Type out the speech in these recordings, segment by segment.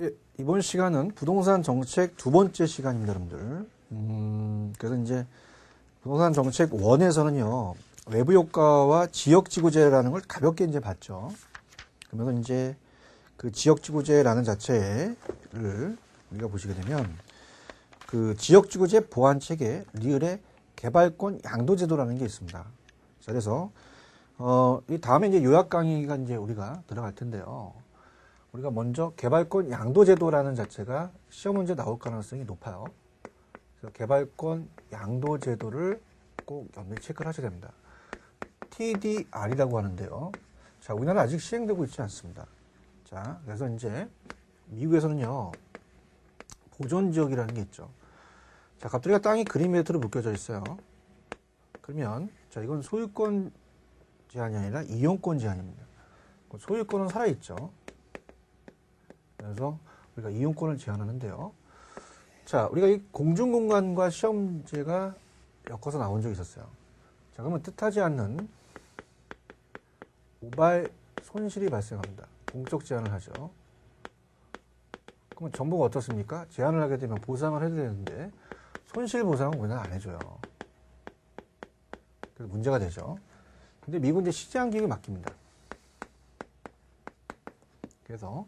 예, 이번 시간은 부동산 정책 두 번째 시간입니다, 여러분들. 그래서 이제 부동산 정책 1에서는요, 외부 효과와 지역지구제라는 걸 가볍게 이제 봤죠. 그러면서 이제 그 지역지구제라는 자체를 우리가 보시게 되면 그 지역지구제 보완 체계 리을의 개발권 양도제도라는 게 있습니다. 자, 그래서 이 다음에 이제 요약 강의가 이제 우리가 들어갈 텐데요. 우리가 먼저 개발권 양도제도라는 자체가 시험 문제 나올 가능성이 높아요. 그래서 개발권 양도제도를 꼭 염두에 체크를 하셔야 됩니다. TDR이라고 하는데요. 자, 우리나라 아직 시행되고 있지 않습니다. 자, 그래서 이제 미국에서는요, 보존지역이라는 게 있죠. 자, 갑자기 땅이 그린 벨트로 묶여져 있어요. 그러면, 자, 이건 소유권 제한이 아니라 이용권 제한입니다. 소유권은 살아있죠. 그래서 우리가 이용권을 제한하는데요. 자, 우리가 이 공중공간과 시험제가 엮어서 나온 적이 있었어요. 자, 그러면 뜻하지 않는 우발 손실이 발생합니다. 공적 제한을 하죠. 그러면 정부가 어떻습니까? 제한을 하게 되면 보상을 해야 되는데 손실 보상은 우리나라 안 해줘요. 그래서 문제가 되죠. 근데 미국은 이제 시장 기획에 맡깁니다. 그래서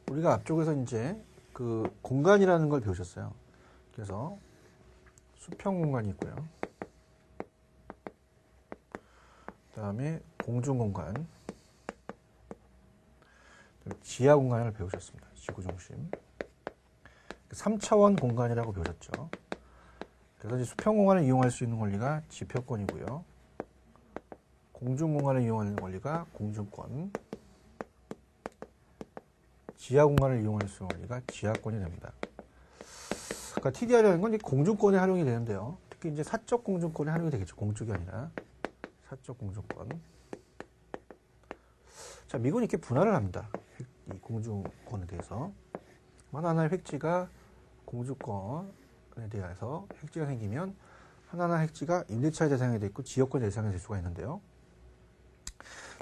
우리가 앞쪽에서 이제 그 공간이라는 걸 배우셨어요. 그래서 수평 공간이 있고요. 그 다음에 공중 공간, 지하 공간을 배우셨습니다. 지구 중심. 3차원 공간이라고 배우셨죠. 그래서 이제 수평 공간을 이용할 수 있는 권리가 지표권이고요. 공중 공간을 이용하는 권리가 공중권. 지하 공간을 이용할 수 있는 권리가 지하권이 됩니다. 그러니까 TDR이라는 건 공중권에 활용이 되는데요. 특히 이제 사적 공중권에 활용이 되겠죠. 공적이 아니라 사적 공중권. 자, 미국은 이렇게 분할을 합니다. 이 공중권에 대해서 하나하나의 획지가 공주권에 대해서 획지가 생기면 하나하나 획지가 임대차 대상이 돼 있고 지역권 대상이 될 수가 있는데요.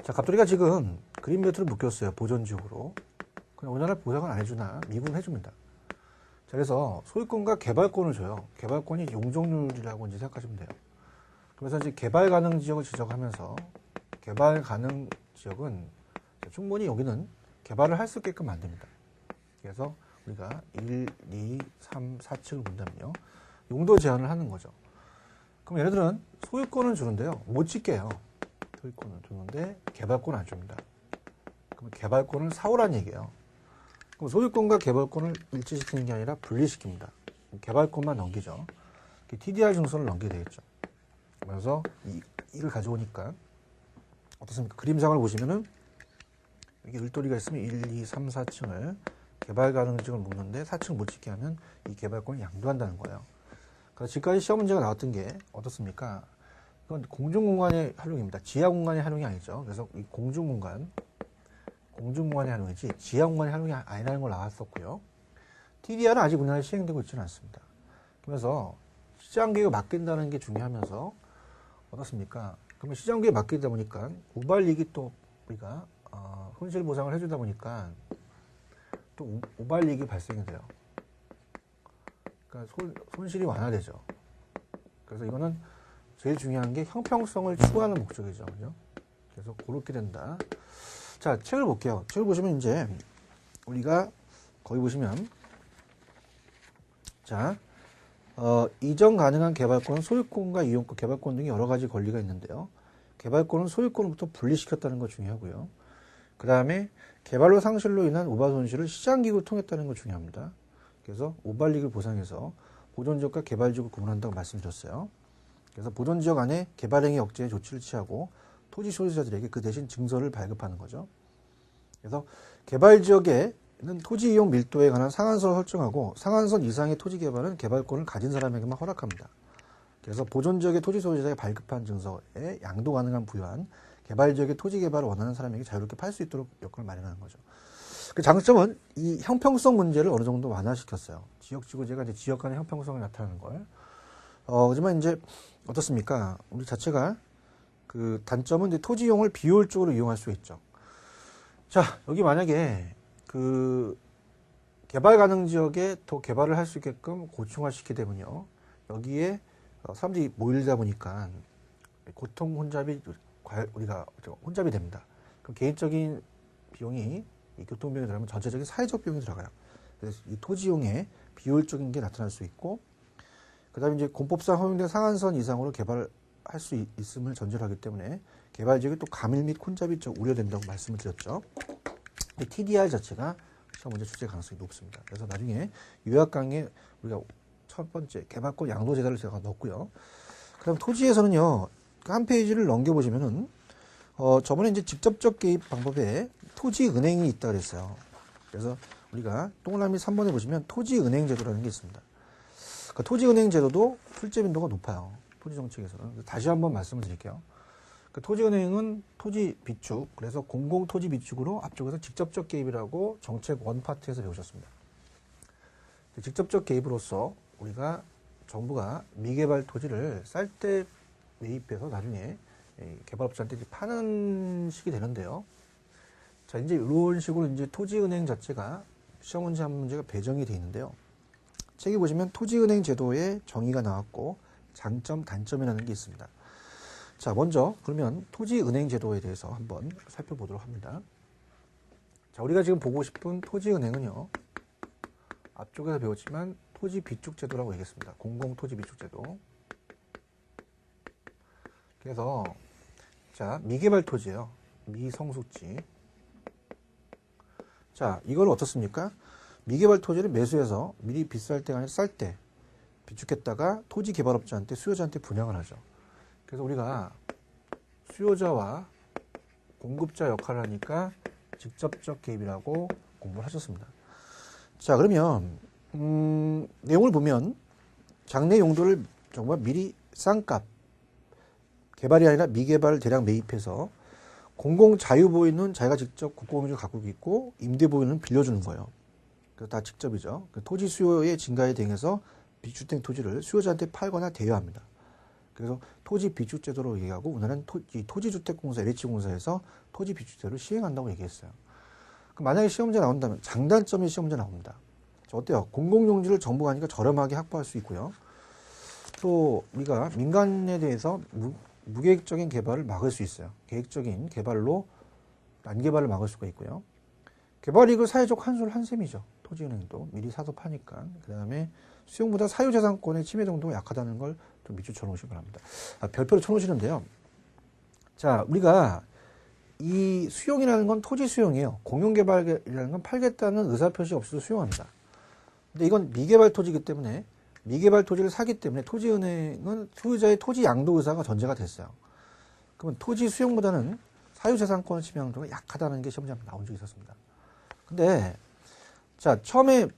자, 갑돌이가 지금 그린벨트를 묶였어요. 보존지역으로. 그냥 우리나라 보상을 안 해주나 미국은 해줍니다. 자, 그래서 소유권과 개발권을 줘요. 개발권이 용적률이라고 이제 생각하시면 돼요. 그래서 이제 개발 가능 지역을 지적하면서 개발 가능 지역은 충분히 여기는 개발을 할 수 있게끔 만듭니다. 그래서 우리가 1, 2, 3, 4층을 본다면요. 용도 제한을 하는 거죠. 그럼 얘네들은 소유권은 주는데요. 못 짓게요. 소유권은 주는데 개발권은 안 줍니다. 그럼 개발권을 사오란 얘기예요. 그럼 소유권과 개발권을 일치시키는 게 아니라 분리시킵니다. 개발권만 넘기죠. TDR 증서를 넘기게 되겠죠. 그래서 이를 가져오니까 어떻습니까? 그림상을 보시면은 여기 을돌이가 있으면 1, 2, 3, 4층을 개발 가능지역을 묶는데 4층 못 짓게 하면 이 개발권을 양도한다는 거예요. 그래서 지금까지 시험 문제가 나왔던 게 어떻습니까? 이건 공중공간의 활용입니다. 지하 공간의 활용이 아니죠. 그래서 이 공중공간의 활용이지 지하 공간의 활용이 아니라는 걸 나왔었고요. TDR은 아직 우리나라에 시행되고 있지는 않습니다. 그래서 시장계획에 맡긴다는 게 중요하면서 어떻습니까? 그러면 시장계획에 맡기다 보니까 우발이익이 또 우리가 손실 보상을 해주다 보니까 또 우발이익이 발생이 돼요. 그러니까 손실이 완화되죠. 그래서 이거는 제일 중요한 게 형평성을 추구하는 목적이죠. 그죠? 그래서 그렇게 된다. 자, 책을 볼게요. 책을 보시면 이제 우리가 거기 보시면 자, 이전 가능한 개발권은 소유권과 이용권, 개발권 등의 여러 가지 권리가 있는데요. 개발권은 소유권부터 분리시켰다는 거 중요하고요. 그 다음에 개발로 상실로 인한 우발 손실을 시장기구를 통했다는 거 중요합니다. 그래서 우발이익을 보상해서 보존지역과 개발지역을 구분한다고 말씀드렸어요. 그래서 보존지역 안에 개발행위 억제에 조치를 취하고 토지 소유자들에게 그 대신 증서를 발급하는 거죠. 그래서 개발지역에는 토지 이용 밀도에 관한 상한선을 설정하고 상한선 이상의 토지 개발은 개발권을 가진 사람에게만 허락합니다. 그래서 보존지역의 토지 소유자에게 발급한 증서에 양도 가능한 부여한 개발지역의 토지 개발을 원하는 사람에게 자유롭게 팔 수 있도록 여건을 마련하는 거죠. 그 장점은 이 형평성 문제를 어느 정도 완화시켰어요. 지역지구제가 이제 지역 간의 형평성을 나타내는 걸. 하지만 이제 어떻습니까? 우리 자체가 그 단점은 이제 토지 이용을 비효율적으로 이용할 수 있죠. 자, 여기 만약에 그 개발 가능 지역에 더 개발을 할 수 있게끔 고층화시키기 때문에요. 여기에 사람들이 모이다 보니까 고통 혼잡이 우리가 혼잡이 됩니다. 그럼 개인적인 비용이 이 교통비용이 들어가면 전체적인 사회적 비용이 들어가요. 그래서 이 토지용의 비효율적인 게 나타날 수 있고, 그 다음에 이제 공법상 허용된 상한선 이상으로 개발할 수 있음을 전제로 하기 때문에 개발 지역에 또 가밀 및 혼잡이 우려된다고 말씀을 드렸죠. TDR 자체가 시험 문제 출제 가능성이 높습니다. 그래서 나중에 요약 강의에 우리가 첫 번째 개발권 양도재단을 제가 넣었고요. 그 다음 토지에서는요, 한 페이지를 넘겨보시면은 저번에 이제 직접적 개입 방법에 토지은행이 있다 그랬어요. 그래서 우리가 동그라미 3번에 보시면 토지은행 제도라는 게 있습니다. 그러니까 토지은행 제도도 출제 빈도가 높아요. 토지정책에서는. 다시 한번 말씀을 드릴게요. 그 토지은행은 토지 비축, 그래서 공공토지 비축으로 앞쪽에서 직접적 개입이라고 정책 원파트에서 배우셨습니다. 직접적 개입으로서 우리가 정부가 미개발 토지를 쌀 때 매입해서 나중에 개발업자한테 파는 식이 되는데요. 자, 이제 이런 식으로 이제 토지은행 자체가 시험 문제 한 문제가 배정이 되어 있는데요. 책에 보시면 토지은행 제도의 정의가 나왔고 장점, 단점이라는 게 있습니다. 자, 먼저 그러면 토지은행 제도에 대해서 한번 살펴보도록 합니다. 자, 우리가 지금 보고 싶은 토지은행은요, 앞쪽에서 배웠지만 토지 비축 제도라고 얘기했습니다. 공공 토지 비축 제도. 그래서 자, 미개발 토지예요. 미성숙지. 자, 이걸 어떻습니까? 미개발 토지를 매수해서 미리 비쌀 때가 아니라 쌀 때 비축했다가 토지 개발업자한테 수요자한테 분양을 하죠. 그래서 우리가 수요자와 공급자 역할을 하니까 직접적 개입이라고 공부를 하셨습니다. 자, 그러면 내용을 보면 장래 용도를 정말 미리 싼값, 개발이 아니라 미개발을 대량 매입해서 공공 자유보유는 자기가 직접 국공유지를 갖고 있고 임대보유는 빌려주는 거예요. 그래서 다 직접이죠. 토지 수요의 증가에 대응해서 비주택 토지를 수요자한테 팔거나 대여합니다. 그래서 토지 비축 제도로 얘기하고 우리나라는 토지주택공사, LH공사에서 토지 비축 제도를 시행한다고 얘기했어요. 그럼 만약에 시험 문제 나온다면 장단점이 시험 문제 나옵니다. 어때요? 공공용지를 정부가 하니까 저렴하게 확보할 수 있고요. 또 우리가 민간에 대해서 무계획적인 개발을 막을 수 있어요. 계획적인 개발로 난개발을 막을 수가 있고요. 개발이익을 사회적 환수를 한 셈이죠. 토지은행도 미리 사서 파니까. 그 다음에 수용보다 사유재산권의 침해 정도가 약하다는 걸 좀 밑줄 쳐놓으시기 바랍니다. 별표를 쳐놓으시는데요. 자, 우리가 이 수용이라는 건 토지 수용이에요. 공용개발이라는 건 팔겠다는 의사표시 없이도 수용합니다. 근데 이건 미개발 토지이기 때문에 미개발 토지를 사기 때문에 토지은행은 소유자의 토지 양도 의사가 전제가 됐어요. 그러면 토지 수용보다는 사유재산권을 침해하는 정도가 약하다는 게 시험에 나온 적이 있었습니다. 근데 자, 처음에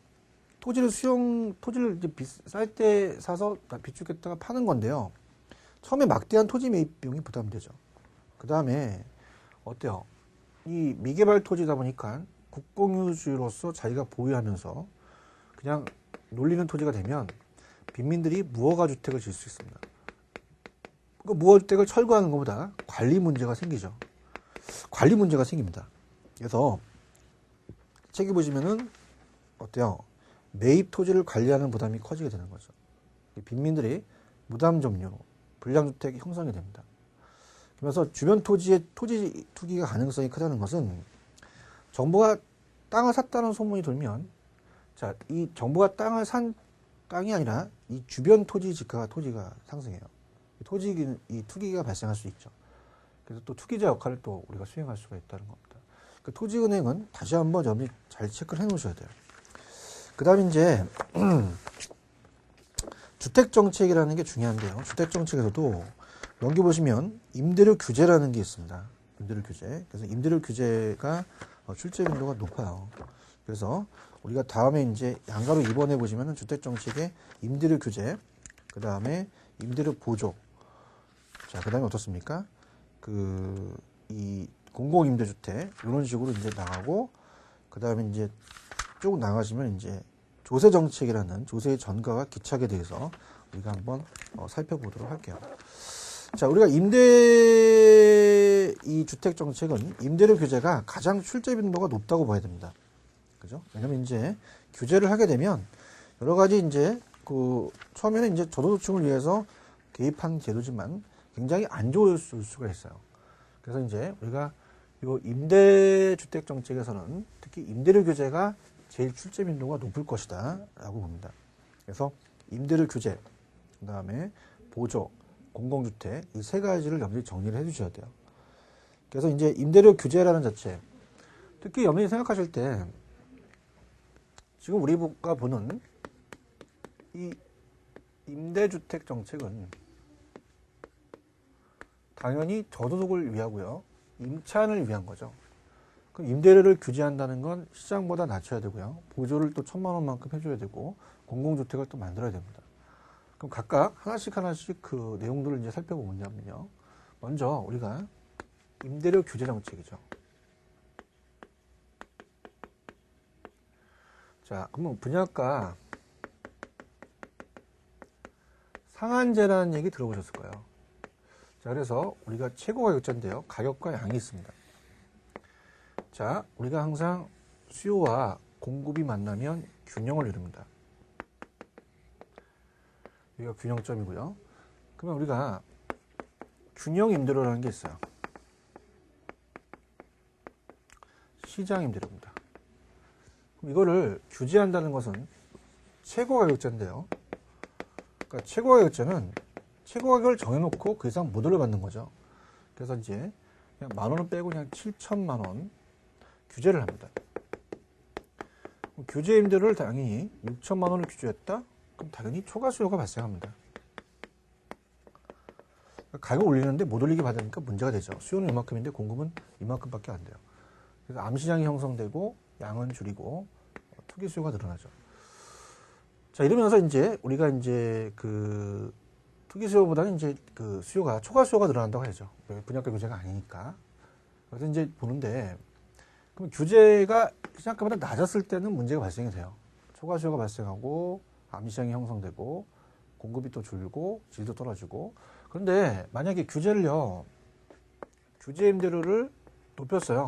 토지를 이제 쌀 때 사서 비축했다가 파는 건데요. 처음에 막대한 토지 매입 비용이 부담되죠. 그 다음에 어때요? 이 미개발 토지다 보니까 국공유지로서 자기가 보유하면서 그냥 놀리는 토지가 되면 빈민들이 무허가 주택을 지을 수 있습니다. 그 무허가 주택을 철거하는 것보다 관리 문제가 생기죠. 관리 문제가 생깁니다. 그래서 책에 보시면은 어때요? 매입 토지를 관리하는 부담이 커지게 되는 거죠. 빈민들이 무담 점유, 불량주택이 형성이 됩니다. 그래서 주변 토지의 토지 투기가 가능성이 크다는 것은 정부가 땅을 샀다는 소문이 돌면 자, 이 정부가 땅을 산 땅이 아니라 이 주변 토지 토지가 상승해요. 이 투기가 발생할 수 있죠. 그래서 또 투기자 역할을 또 우리가 수행할 수가 있다는 겁니다. 그 토지은행은 다시 한번 여러분이 잘 체크를 해 놓으셔야 돼요. 그 다음에 이제 주택정책이라는 게 중요한데요. 주택정책에서도 여기 보시면 임대료 규제라는 게 있습니다. 임대료 규제. 그래서 임대료 규제가 출제 빈도가 높아요. 그래서 우리가 다음에 이제 양가로 2번에 보시면은 주택정책의 임대료 규제, 그 다음에 임대료 보조. 자, 그 다음에 어떻습니까? 이 공공임대주택, 이런 식으로 이제 나가고, 그 다음에 이제 쭉 나가시면 이제 조세정책이라는 조세의 전가와 기착에 대해서 우리가 한번 살펴보도록 할게요. 자, 우리가 이 주택정책은 임대료 규제가 가장 출제 빈도가 높다고 봐야 됩니다. 그죠? 왜냐면 이제 규제를 하게 되면 여러 가지 이제 그 처음에는 이제 저소득층을 위해서 개입한 제도지만 굉장히 안 좋을 수가 있어요. 그래서 이제 우리가 요 임대주택 정책에서는 특히 임대료 규제가 제일 출제 빈도가 높을 것이다 라고 봅니다. 그래서 임대료 규제, 그 다음에 보조, 공공주택 이 세 가지를 여러분들이 정리를 해 주셔야 돼요. 그래서 이제 임대료 규제라는 자체, 특히 여러분이 생각하실 때 지금 우리가 보는 이 임대주택 정책은 당연히 저소득을 위하고요. 임차인을 위한 거죠. 그럼 임대료를 규제한다는 건 시장보다 낮춰야 되고요. 보조를 또 1,000만 원만큼 해줘야 되고 공공주택을 또 만들어야 됩니다. 그럼 각각 하나씩 그 내용들을 이제 살펴보면요. 먼저 우리가 임대료 규제 정책이죠. 자, 그러면 분양가 상한제라는 얘기 들어보셨을 거예요. 자, 그래서 우리가 최고가격제인데요. 가격과 양이 있습니다. 자, 우리가 항상 수요와 공급이 만나면 균형을 이룹니다. 여기가 균형점이고요. 그러면 우리가 균형 임대료라는 게 있어요. 시장 임대료입니다. 그럼 이거를 규제한다는 것은 최고가격제인데요. 그러니까 최고가격제는 최고가격을 정해놓고 그 이상 못 올려받는 거죠. 그래서 이제 그냥 10,000원을 빼고 그냥 7,000만 원 규제를 합니다. 규제 임대료를 당연히 6,000만 원을 규제했다? 그럼 당연히 초과 수요가 발생합니다. 가격 올리는데 못 올리게 받으니까 문제가 되죠. 수요는 이만큼인데 공급은 이만큼밖에 안 돼요. 그래서 암시장이 형성되고 양은 줄이고 투기 수요가 늘어나죠. 자, 이러면서 이제 우리가 이제 그 투기 수요보다는 이제 그 수요가 초과 수요가 늘어난다고 하죠. 분양가 규제가 아니니까. 그래서 이제 보는데 그럼 규제가 시장가보다 낮았을 때는 문제가 발생이 돼요. 초과 수요가 발생하고 암시장이 형성되고 공급이 또 줄고 질도 떨어지고. 그런데 만약에 규제를요, 규제 임대료를 높였어요.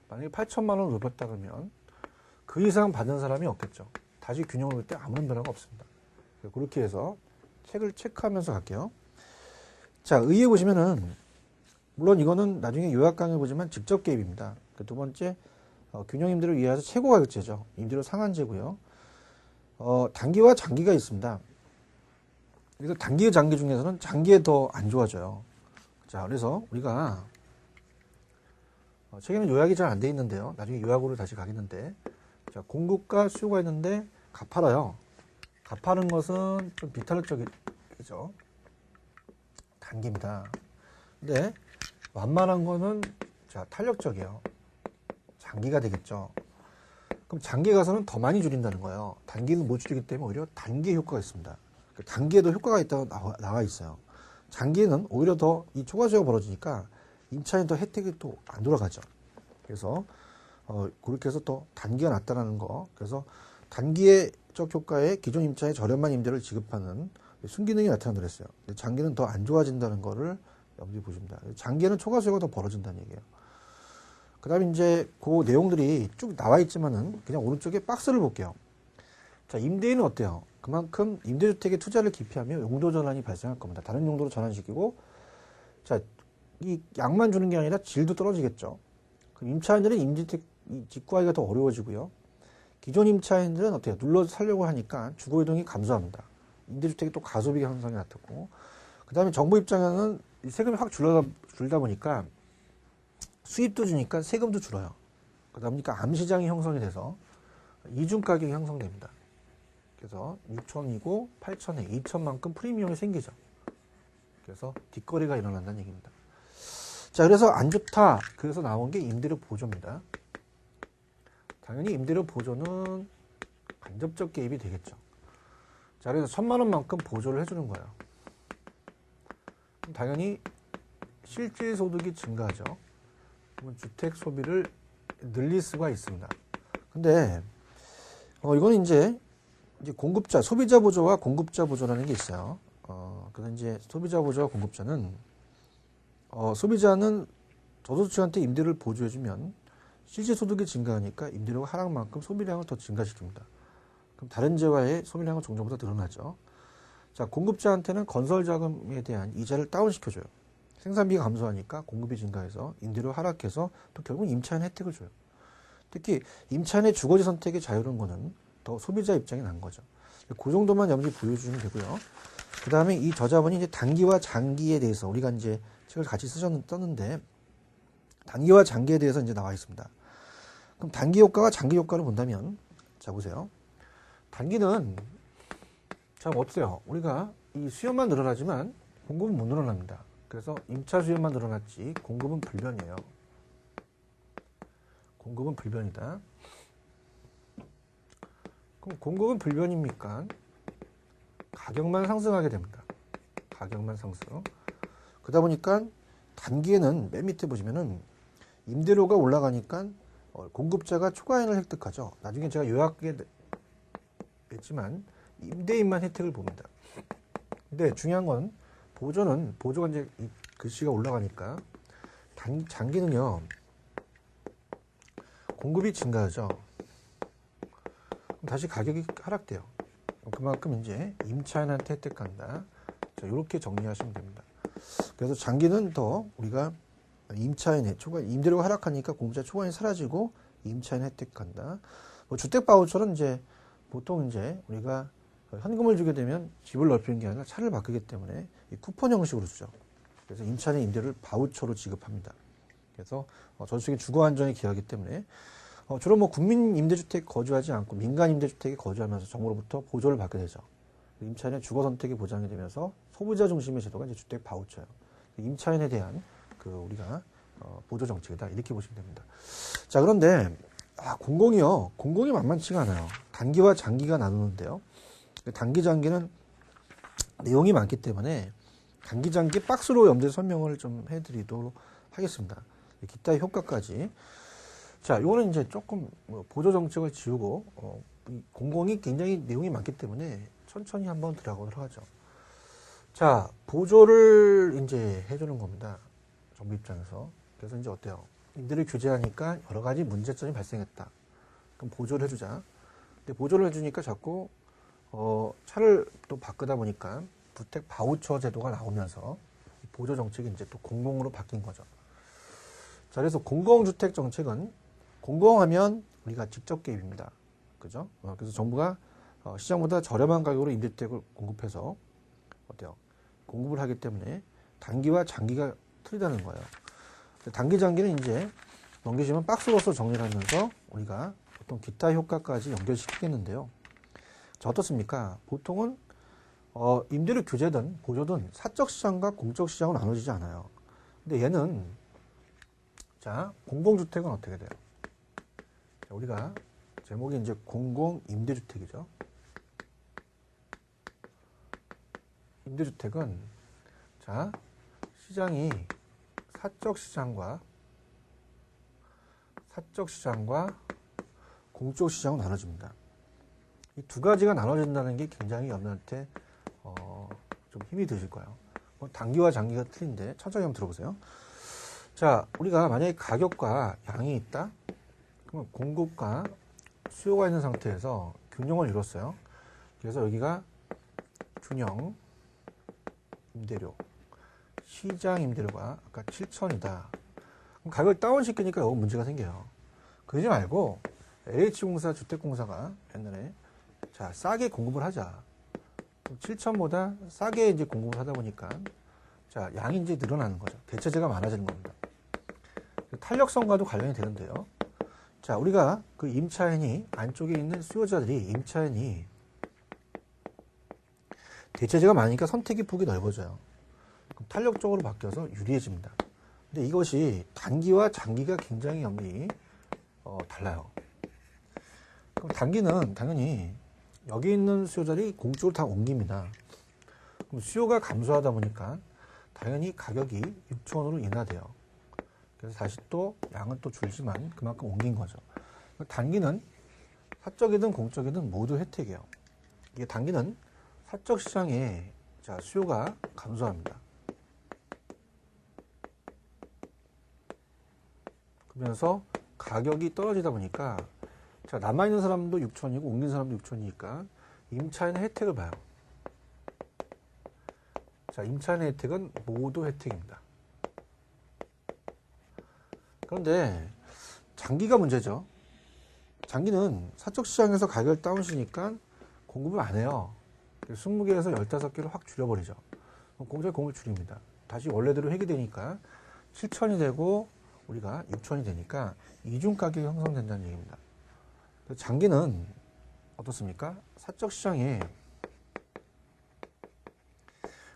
만약에 8,000만 원을 높였다 그러면 그 이상 받은 사람이 없겠죠. 다시 균형을 볼 때 아무런 변화가 없습니다. 그렇게 해서 책을 체크하면서 갈게요. 자, 의에 보시면은 물론 이거는 나중에 요약 강의 보지만 직접 개입입니다. 두 번째 균형 임대료를 위해서 최고가격제죠. 임대료 상한제고요. 단기와 장기가 있습니다. 그래서 단기와 장기 중에서는 장기에 더 안 좋아져요. 자, 그래서 우리가 책에는 요약이 잘 안 돼 있는데요. 나중에 요약으로 다시 가겠는데, 자, 공급과 수요가 있는데 가파라요. 가파른 것은 좀 비탄력적이죠. 단기입니다. 근데 완만한 거는 자, 탄력적이에요. 장기가 되겠죠. 그럼 장기 가서는 더 많이 줄인다는 거예요. 단기는 못 줄이기 때문에 오히려 단기에 효과가 있습니다. 단기에도 효과가 있다고 나와 있어요. 장기에는 오히려 더 이 초과수요가 벌어지니까 임차인 더 혜택이 또 안 돌아가죠. 그래서 그렇게 해서 또 단기가 낫다라는 거. 그래서 단기적 효과에 기존 임차에 저렴한 임대를 지급하는 순기능이 나타난다고 했어요. 근데 장기는 더 안 좋아진다는 거를 염두에 보십니다. 장기에는 초과수요가 더 벌어진다는 얘기예요. 그 다음에 이제 그 내용들이 쭉 나와 있지만은 그냥 오른쪽에 박스를 볼게요. 자, 임대인은 어때요? 그만큼 임대주택에 투자를 기피하면 용도 전환이 발생할 겁니다. 다른 용도로 전환시키고, 자, 이 양만 주는 게 아니라 질도 떨어지겠죠. 그럼 임차인들은 임대주택 직구하기가 더 어려워지고요. 기존 임차인들은 어때요? 눌러 살려고 하니까 주거이동이 감소합니다. 임대주택이 또 가소비 현상이 나타나고, 그 다음에 정부 입장에는 세금이 확 줄다 보니까 수입도 주니까 세금도 줄어요. 그러다 보니까 암시장이 형성이 돼서 이중 가격이 형성됩니다. 그래서 6천이고 8천에 2천만큼 프리미엄이 생기죠. 그래서 뒷거래가 일어난다는 얘기입니다. 자, 그래서 안 좋다. 그래서 나온 게 임대료 보조입니다. 당연히 임대료 보조는 간접적 개입이 되겠죠. 자, 그래서 1,000만 원만큼 보조를 해주는 거예요. 당연히 실질 소득이 증가하죠. 그러면 주택 소비를 늘릴 수가 있습니다. 근데 이건 이제 공급자, 소비자 보조와 공급자 보조라는 게 있어요. 그래서 이제 소비자 보조와 공급자는 소비자는 저소득층한테 임대를 보조해주면 실질 소득이 증가하니까 임대료가 하락만큼 소비량을 더 증가시킵니다. 그럼 다른 재화의 소비량은 종전보다 늘어나죠. 자, 공급자한테는 건설 자금에 대한 이자를 다운시켜줘요. 생산비가 감소하니까 공급이 증가해서 임대료 하락해서 또 결국 임차인 혜택을 줘요. 특히 임차인의 주거지 선택의 자유로운 거는 더 소비자 입장이 난 거죠. 그 정도만 염두에 보여주시면 되고요. 그 다음에 이 저자분이 이제 단기와 장기에 대해서 우리가 이제 책을 같이 썼는데 단기와 장기에 대해서 이제 나와 있습니다. 그럼 단기 효과와 장기 효과를 본다면 자 보세요. 단기는 참 없어요. 우리가 이 수요만 늘어나지만 공급은 못 늘어납니다. 그래서 임차 수요만 늘어났지 공급은 불변이에요. 공급은 불변이다. 그럼 공급은 불변이니까 가격만 상승하게 됩니다. 가격만 상승. 그러다 보니까 단기에는 맨 밑에 보시면은 임대료가 올라가니까 공급자가 초과이익을 획득하죠. 나중에 제가 요약하게 됐지만 임대인만 혜택을 봅니다. 근데 중요한 건 보조가 이제 이 글씨가 올라가니까 장기는요 공급이 증가하죠. 다시 가격이 하락돼요. 그만큼 이제 임차인한테 혜택한다. 자, 이렇게 정리하시면 됩니다. 그래서 장기는 더 우리가 임차인의 임대료가 하락하니까 공급자 초과이익이 사라지고 임차인 혜택한다. 뭐 주택 바우처는 이제 보통 이제 우리가 현금을 주게 되면 집을 넓히는 게 아니라 차를 바꾸기 때문에 이 쿠폰 형식으로 주죠. 그래서 임차인의 임대료를 바우처로 지급합니다. 그래서 저주택의 주거 안정에 기여하기 때문에 주로 뭐 국민 임대주택 거주하지 않고 민간 임대주택에 거주하면서 정부로부터 보조를 받게 되죠. 임차인의 주거 선택이 보장이 되면서 소비자 중심의 제도가 이제 주택 바우처예요. 임차인에 대한 우리가 보조 정책이다 이렇게 보시면 됩니다. 자, 그런데 공공이 만만치가 않아요. 단기와 장기가 나누는데요. 단기 장기는 내용이 많기 때문에 단기 장기 박스로 염두에 설명을 좀 해드리도록 하겠습니다. 기타의 효과까지. 자, 이거는 이제 조금 보조 정책을 지우고 공공이 굉장히 내용이 많기 때문에 천천히 한번 들어가도록 하죠. 자, 보조를 이제 해주는 겁니다. 정부 입장에서. 그래서 이제 어때요? 임대를 규제하니까 여러 가지 문제점이 발생했다. 그럼 보조를 해주자. 근데 보조를 해주니까 자꾸 차를 또 바꾸다 보니까 주택 바우처 제도가 나오면서 보조 정책이 이제 또 공공으로 바뀐 거죠. 자, 그래서 공공주택 정책은 공공하면 우리가 직접 개입입니다. 그죠? 그래서 정부가 시장보다 저렴한 가격으로 임대주택을 공급해서 어때요? 공급을 하기 때문에 단기와 장기가 틀리다는 거예요. 단기, 장기는 이제 넘기시면 박스로서 정리를 하면서 우리가 어떤 기타 효과까지 연결시키겠는데요. 자, 어떻습니까? 보통은 임대료 규제든 보조든 사적 시장과 공적 시장으로 나눠지지 않아요. 근데 얘는 자, 공공주택은 어떻게 돼요? 자, 우리가 제목이 이제 공공임대주택이죠. 임대주택은 자, 시장이 사적 시장과 공적 시장으로 나눠집니다. 이 두 가지가 나눠진다는 게 굉장히 여러분한테 좀 힘이 드실 거예요. 단기와 장기가 틀린데 천천히 한번 들어보세요. 자, 우리가 만약에 가격과 양이 있다. 그러면 공급과 수요가 있는 상태에서 균형을 이뤘어요. 그래서 여기가 균형 임대료, 시장 임대료가 아까 7,000이다. 그럼 가격을 다운시키니까 여기 문제가 생겨요. 그러지 말고 LH공사, 주택공사가 옛날에 자, 싸게 공급을 하자. 7,000보다 싸게 이제 공급을 하다 보니까 자, 양이 이제 늘어나는 거죠. 대체재가 많아지는 겁니다. 탄력성과도 관련이 되는데요. 자, 우리가 그 임차인이 안쪽에 있는 수요자들이 임차인이 대체재가 많으니까 선택의 폭이 넓어져요. 그럼 탄력적으로 바뀌어서 유리해집니다. 근데 이것이 단기와 장기가 굉장히 염리 달라요. 그럼 단기는 당연히 여기 있는 수요자들이 공적으로 다 옮깁니다. 그럼 수요가 감소하다 보니까 당연히 가격이 6,000원으로 인하돼요. 그래서 다시 또 양은 또 줄지만 그만큼 옮긴 거죠. 단기는 사적이든 공적이든 모두 혜택이에요. 이게 단기는 사적 시장에 자, 수요가 감소합니다. 그러면서 가격이 떨어지다 보니까 자, 남아있는 사람도 6천이고 옮긴 사람도 6천이니까 임차인의 혜택을 봐요. 자, 임차인의 혜택은 모두 혜택입니다. 그런데 장기가 문제죠. 장기는 사적 시장에서 가격을 다운시니까 공급을 안 해요. 20개에서 15개를 확 줄여버리죠. 공장의 공급을 줄입니다. 다시 원래대로 회귀되니까 7천이 되고 우리가 6천이 되니까 이중 가격이 형성된다는 얘기입니다. 장기는 어떻습니까? 사적 시장에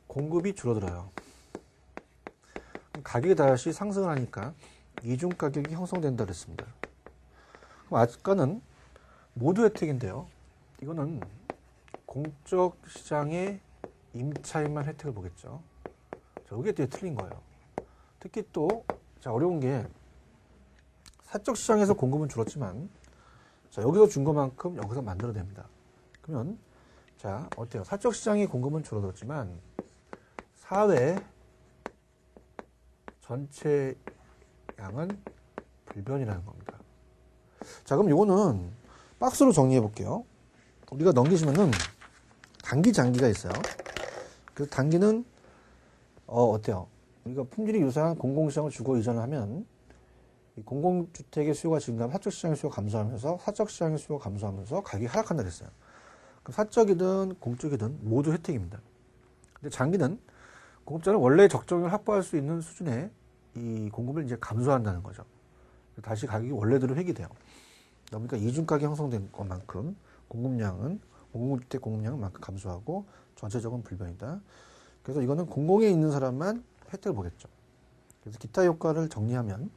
공급이 줄어들어요. 가격이 다시 상승을 하니까 이중 가격이 형성된다 그랬습니다. 그럼 아까는 모두 혜택인데요. 이거는 공적 시장의 임차인만 혜택을 보겠죠. 자, 이게 되게 틀린 거예요. 특히 또 자, 어려운 게 사적 시장에서 공급은 줄었지만 자, 여기서 준 것만큼 여기서 만들어냅니다. 그러면 자, 어때요? 사적 시장의 공급은 줄어들었지만 사회 전체 양은 불변이라는 겁니다. 자, 그럼 이거는 박스로 정리해 볼게요. 우리가 넘기시면은 단기, 장기가 있어요. 그래서 단기는 어때요? 우리가 품질이 유사한 공공시장을 주거 이전을 하면 공공주택의 수요가 증가하면 사적시장의 수요가 감소하면서 사적시장의 수요가 감소하면서 가격이 하락한다 그랬어요. 그럼 사적이든 공적이든 모두 혜택입니다. 근데 장기는 공급자는 원래 적정을 확보할 수 있는 수준의 이 공급을 이제 감소한다는 거죠. 다시 가격이 원래대로 회귀돼요. 그러니까 이중가격이 형성된 것만큼 공공주택 공급량은 만큼 감소하고 전체적인 불변이다. 그래서 이거는 공공에 있는 사람만 혜택을 보겠죠. 그래서 기타 효과를 정리하면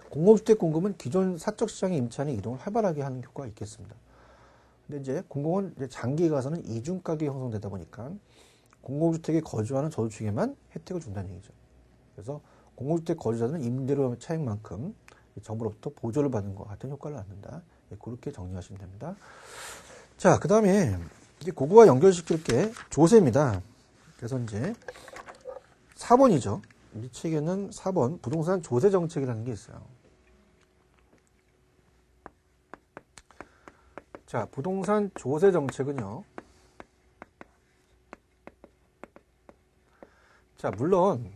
공공주택 공급은 기존 사적 시장의 임차인의 이동을 활발하게 하는 효과가 있겠습니다. 근데 이제 공공은 이제 장기에 가서는 이중 가격이 형성되다 보니까 공공주택에 거주하는 저주택에만 혜택을 준다는 얘기죠. 그래서 공공주택 거주자들은 임대료 차익만큼 정부로부터 보조를 받는 것 같은 효과를 낳는다. 그렇게 정리하시면 됩니다. 자, 그 다음에 이제 그거와 연결시킬 게 조세입니다. 그래서 이제 4번이죠. 이 책에는 4번 부동산 조세 정책이라는 게 있어요. 자, 부동산 조세 정책은요. 자, 물론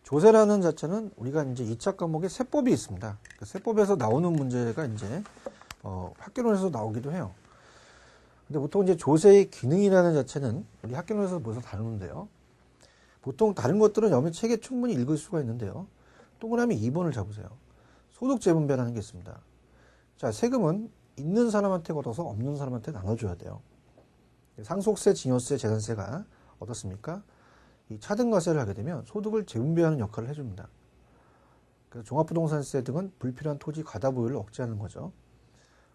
조세라는 자체는 우리가 이제 2차 과목에 세법이 있습니다. 그 세법에서 나오는 문제가 이제 학교론에서 나오기도 해요. 근데 보통 이제 조세의 기능이라는 자체는 우리 학교론에서 무엇을 다루는데요. 보통 다른 것들은 여러분 책에 충분히 읽을 수가 있는데요. 동그라미 2번을 잡으세요. 소득 재분배라는 게 있습니다. 자, 세금은 있는 사람한테 걷어서 없는 사람한테 나눠줘야 돼요. 상속세, 증여세, 재산세가 어떻습니까? 이 차등과세를 하게 되면 소득을 재분배하는 역할을 해줍니다. 그래서 종합부동산세 등은 불필요한 토지 과다보유를 억제하는 거죠.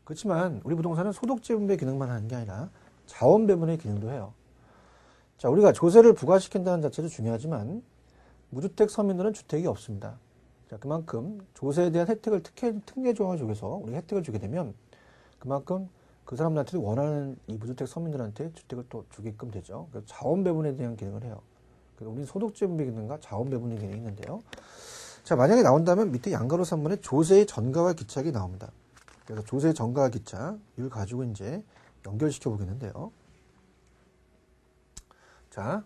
그렇지만 우리 부동산은 소득 재분배 기능만 하는 게 아니라 자원 배분의 기능도 해요. 자, 우리가 조세를 부과시킨다는 자체도 중요하지만 무주택 서민들은 주택이 없습니다. 자, 그만큼 조세에 대한 혜택을 특례 조항을 적용해서 우리가 혜택을 주게 되면 그만큼 그 사람들한테 원하는 이 무주택 서민들한테 주택을 또 주게끔 되죠. 그래서 자원 배분에 대한 기능을 해요. 그래서 우리는 소득 재분배 기능과 자원 배분의 기능이 있는데요. 자, 만약에 나온다면 밑에 양가로 3번에 조세의 전가와 기착이 나옵니다. 그래서 조세의 전가와 기착을 가지고 이제 연결시켜 보겠는데요. 자,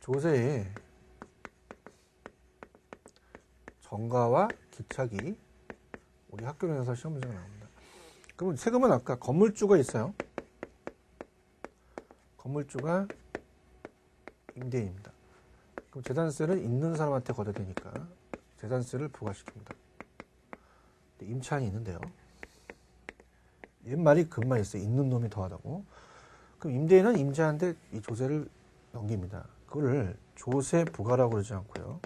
조세의 전가와 기착이 우리 학교에서 시험 문제가 나옵니다. 그러면 세금은 아까 건물주가 있어요. 건물주가 임대인입니다. 그럼 재산세를 있는 사람한테 걷어야 되니까 재산세를 부과시킵니다. 임차인이 있는데요. 옛말이 근말이 있어요. 있는 놈이 더하다고. 그럼 임대인은 임차인한테 이 조세를 넘깁니다. 그거를 조세 부과라고 그러지 않고요.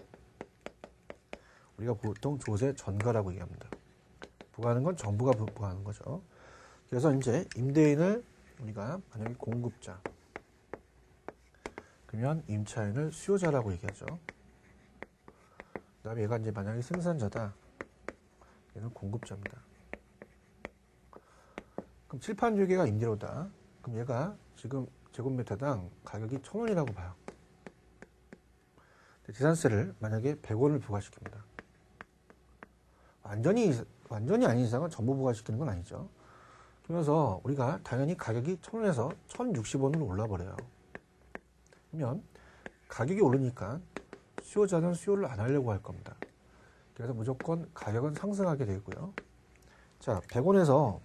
우리가 보통 조세 전가라고 얘기합니다. 부과하는 건 정부가 부과하는 거죠. 그래서 이제 임대인을 우리가 만약에 공급자, 그러면 임차인을 수요자라고 얘기하죠. 그 다음에 얘가 이제 만약에 생산자다. 얘는 공급자입니다. 그럼 칠판주기가 임대료다. 그럼 얘가 지금 제곱미터당 가격이 1,000원이라고 봐요. 재산세를 만약에 100원을 부과시킵니다. 완전히 아닌 이상은 전부 부과시키는 건 아니죠. 그러면서 우리가 당연히 가격이 1000원에서 1060원으로 올라버려요. 그러면 가격이 오르니까 수요자는 수요를 안 하려고 할 겁니다. 그래서 무조건 가격은 상승하게 되고요. 자, 100원에서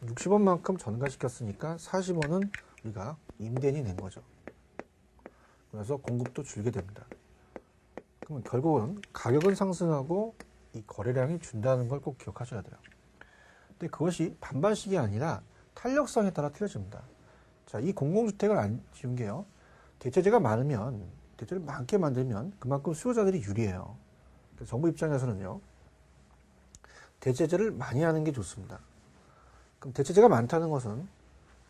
60원만큼 전가시켰으니까 40원은 우리가 임대인이 낸 거죠. 그래서 공급도 줄게 됩니다. 그러면 결국은 가격은 상승하고 이 거래량이 준다는 걸 꼭 기억하셔야 돼요. 근데 그것이 반반씩이 아니라 탄력성에 따라 틀려집니다. 자, 이 공공주택을 안 지은 게요. 대체재가 많으면, 대체를 많게 만들면 그만큼 수요자들이 유리해요. 그래서 정부 입장에서는요, 대체재를 많이 하는 게 좋습니다. 그럼 대체재가 많다는 것은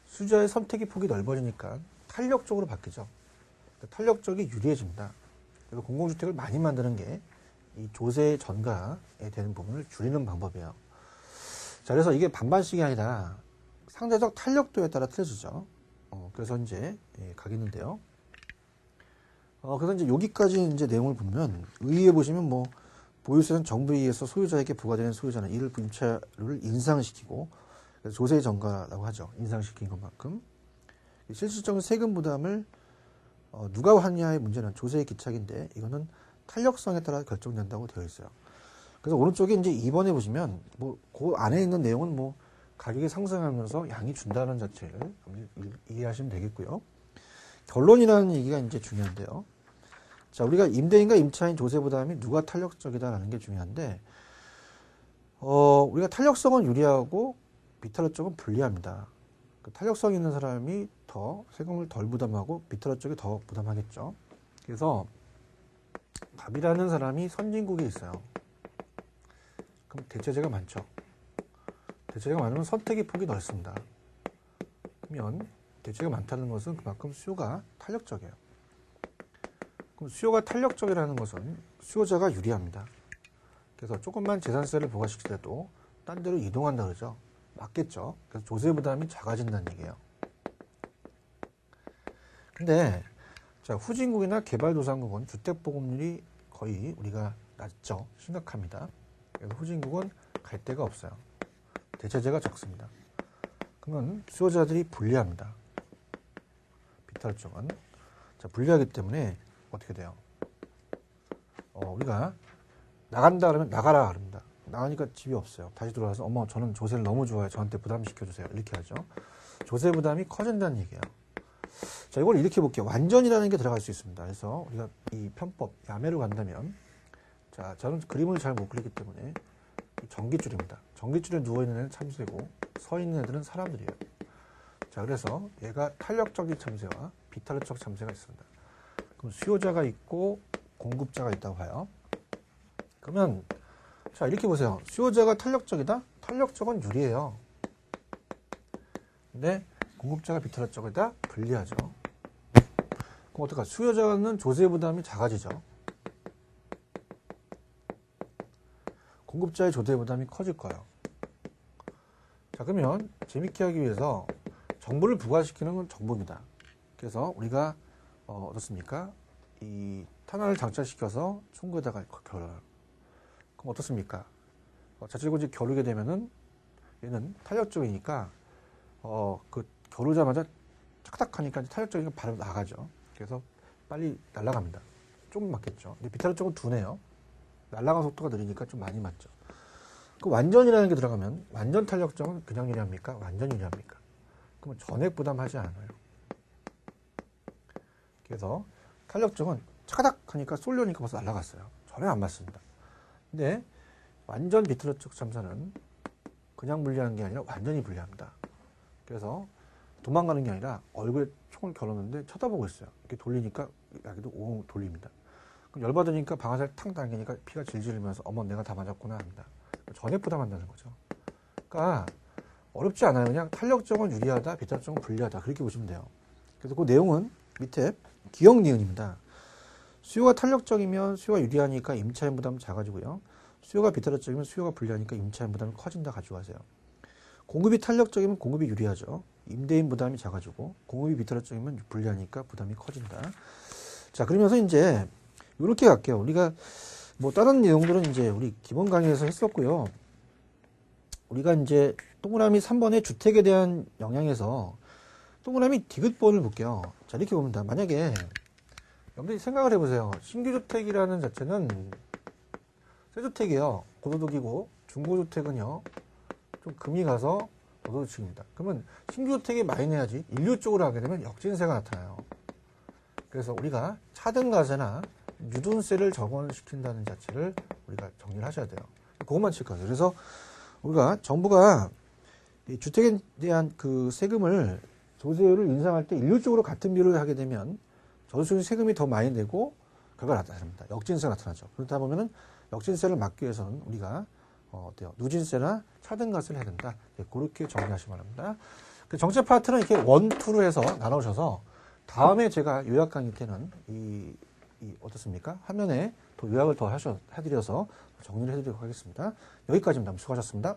수요자의 선택의 폭이 넓어지니까 탄력적으로 바뀌죠. 탄력적이 유리해집니다. 그래서 공공주택을 많이 만드는 게 이 조세 전가에 되는 부분을 줄이는 방법이에요. 자, 그래서 이게 반반씩이 아니라 상대적 탄력도에 따라 틀려지죠. 그래서 이제 가겠는데요. 그래서 이제 여기까지 이제 내용을 보면 의의에 보시면 뭐 보유세는 정부에 의해서 소유자에게 부과되는 소유자는 이를 임차료를 인상시키고 조세 전가라고 하죠. 인상시킨 것만큼 실질적인 세금 부담을 누가 하느냐의 문제는 조세의 기착인데 이거는 탄력성에 따라 결정된다고 되어 있어요. 그래서 오른쪽에 이제 2번에 보시면 뭐 그 안에 있는 내용은 뭐 가격이 상승하면서 양이 준다는 자체를 이해하시면 되겠고요. 결론이라는 얘기가 이제 중요한데요. 자, 우리가 임대인과 임차인 조세 부담이 누가 탄력적이다라는 게 중요한데, 우리가 탄력성은 유리하고 비탈러 쪽은 불리합니다. 그 탄력성 있는 사람이 더 세금을 덜 부담하고 비탈러 쪽이 더 부담하겠죠. 그래서 갑이라는 사람이 선진국에 있어요. 그럼 대체재가 많죠. 대체재가 많으면 선택의 폭이 넓습니다. 그러면 대체재가 많다는 것은 그만큼 수요가 탄력적이에요. 그럼 수요가 탄력적이라는 것은 수요자가 유리합니다. 그래서 조금만 재산세를 부과시키더라도 딴 데로 이동한다 그러죠. 맞겠죠. 그래서 조세 부담이 작아진다는 얘기예요. 근데 자, 후진국이나 개발도상국은 주택보급률이 거의 우리가 낮죠. 심각합니다. 그래서 후진국은 갈 데가 없어요. 대체재가 적습니다. 그러면 수요자들이 불리합니다. 비탈 쪽은. 자, 불리하기 때문에 어떻게 돼요? 우리가 나간다 그러면 나가라 그럽니다. 나가니까 집이 없어요. 다시 돌아와서 어머 저는 조세를 너무 좋아해요. 저한테 부담시켜주세요. 이렇게 하죠. 조세 부담이 커진다는 얘기예요. 자, 이걸 이렇게 볼게요. 완전이라는 게 들어갈 수 있습니다. 그래서 우리가 이 편법 야매로 간다면, 자, 저는 그림을 잘 못 그리기 때문에 전깃줄입니다. 전깃줄에 누워있는 애는 참새고 서 있는 애들은 사람들이에요. 자, 그래서 얘가 탄력적인 참새와 비탄력적 참새가 있습니다. 그럼 수요자가 있고 공급자가 있다고 봐요. 그러면 자, 이렇게 보세요. 수요자가 탄력적이다? 탄력적은 유리해요. 근데 공급자가 비탄력적이다? 불리하죠. 그럼 어떡하? 수요자는 조세 부담이 작아지죠. 공급자의 조세 부담이 커질 거예요. 자, 그러면 재밌게 하기 위해서 정보를 부과시키는 건 정보입니다. 그래서 우리가 어떻습니까? 이 탄환을 장착시켜서 총구에다가 겨뤄요. 그럼 어떻습니까? 자칫 겨루게 되면은 얘는 탄력적이니까 그 겨루자마자 착탁 하니까 탄력적이니까 바로 나가죠. 그래서 빨리 날아갑니다. 조금 맞겠죠. 근데 비탈 쪽은 둔해요. 날아가는 속도가 느리니까 좀 많이 맞죠. 그 완전이라는 게 들어가면 완전 탄력적은 그냥 유리합니까? 완전 유리합니까? 그러면 전액 부담하지 않아요. 그래서 탄력적은 차닥 하니까 쏠려니까 벌써 날아갔어요. 전혀 안 맞습니다. 근데 완전 비틀어적 참사는 그냥 불리한 게 아니라 완전히 불리합니다. 그래서 도망가는 게 아니라 얼굴에 총을 겨눴는데 쳐다보고 있어요. 이렇게 돌리니까 여기도 오 돌립니다. 그럼 열받으니까 방아쇠를 탕 당기니까 피가 질질 흘리면서 어머 내가 다 맞았구나 합니다. 전액 부담한다는 거죠. 그러니까 어렵지 않아요. 그냥 탄력적은 유리하다, 비탄력적은 불리하다 그렇게 보시면 돼요. 그래서 그 내용은 밑에 기억 니은입니다. 수요가 탄력적이면 수요가 유리하니까 임차인 부담은 작아지고요. 수요가 비탄력적이면 수요가 불리하니까 임차인 부담이 커진다 가져가세요. 공급이 탄력적이면 공급이 유리하죠. 임대인 부담이 작아지고 공급이 비탄력적이면 불리하니까 부담이 커진다. 자, 그러면서 이제 이렇게 갈게요. 우리가 뭐 다른 내용들은 이제 우리 기본 강의에서 했었고요. 우리가 이제 동그라미 3번의 주택에 대한 영향에서 동그라미 디귿번을 볼게요. 자, 이렇게 봅니다. 만약에 여러분들이 생각을 해보세요. 신규주택이라는 자체는 새주택이에요. 고소득이고, 중고주택은요, 좀 금이 가서 고소득입니다. 그러면 신규주택이 많이 내야지 인류 쪽으로 하게 되면 역진세가 나타나요. 그래서 우리가 차등가세나 유둔세를 적원시킨다는 자체를 우리가 정리를 하셔야 돼요. 그것만 체크하세요. 그래서 우리가 정부가 이 주택에 대한 그 세금을 조세율을 인상할 때 일률적으로 같은 비율을 하게 되면 저소득 세금이 더 많이 내고 결과가 나타납니다. 역진세가 나타나죠. 그렇다 보면은 역진세를 막기 위해서는 우리가 어때요? 누진세나 차등가세를 해야 된다. 네, 그렇게 정리하시기 바랍니다. 그 정책 파트는 이렇게 원투로 해서 나누셔서 다음에 제가 요약 강의 때는 이 어떻습니까? 화면에 또 요약을 더 해드려서 정리를 해드리도록 하겠습니다. 여기까지입니다. 수고하셨습니다.